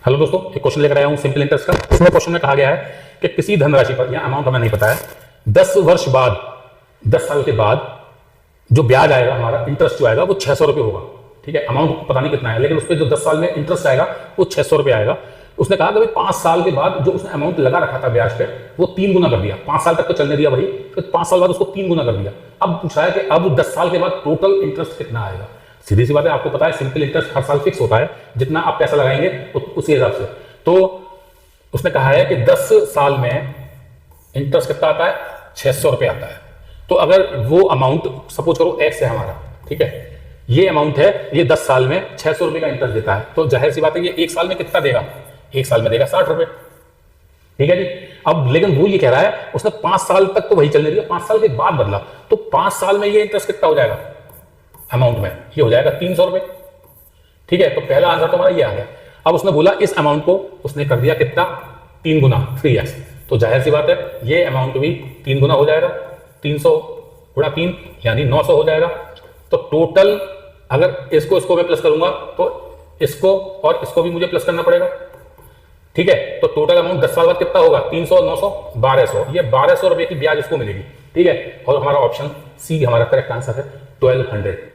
Hello दोस्तों, एक question लेकर आया हूं सिंपल इंटरेस्ट का। इसमें क्वेश्चन में कहा गया है कि किसी धनराशि पर, यह अमाउंट हमें नहीं पता है, 10 वर्ष बाद, 10 साल के बाद जो ब्याज आएगा, हमारा इंटरेस्ट जो आएगा वो 600 रुपये होगा। ठीक है, अमाउंट पता नहीं कितना है, लेकिन उस पर जो 10 साल में इंटरेस्ट आएगा वो 600 रुपये आएगा। उसने कहा कि भाई 5 साल के बाद जो उसने अमाउंट लगा रखा था ब्याज पे, वो 3 गुना कर दिया। 5 साल तक तो चलने दिया भाई, फिर 5 साल बाद उसको 3 गुना कर दिया। अब पूछा है कि अब 10 साल के बाद टोटल इंटरेस्ट कितना आएगा। सीधी सी बात है, आपको पता है सिंपल इंटरेस्ट हर साल फिक्स होता है, जितना आप पैसा लगाएंगे उसी हिसाब से। तो उसने कहा है कि 10 साल में इंटरेस्ट कितना आता है, 600 रुपये आता है। तो अगर वो अमाउंट सपोज करो एक्स है हमारा, ठीक है, ये अमाउंट है, ये 10 साल में 600 रुपये का इंटरेस्ट देता है, तो जाहिर सी बात है ये 1 साल में कितना देगा, 1 साल में देगा 60 रुपये। ठीक है जी। अब लेकिन वो ये कह रहा है उसने 5 साल तक तो वही चलने दिया, 5 साल के बाद बदला, तो 5 साल में ये इंटरेस्ट कितना हो जाएगा अमाउंट में, ये हो जाएगा 300 रुपये। ठीक है, तो पहला आंसर तो हमारा ये आ गया। अब उसने बोला इस अमाउंट को उसने कर दिया कितना, 3 गुना, 3x, तो जाहिर सी बात है ये अमाउंट भी 3 गुना हो जाएगा, 300 गुणा 3 यानी 900 हो जाएगा। तो टोटल अगर इसको मैं प्लस करूंगा तो इसको और इसको भी मुझे प्लस करना पड़ेगा। ठीक है, तो टोटल अमाउंट 10 साल बाद कितना होगा, 300, 900, 1200, ये 1200 रुपये की ब्याज इसको मिलेगी। ठीक है, और हमारा ऑप्शन सी हमारा करेक्ट आंसर है, 1200।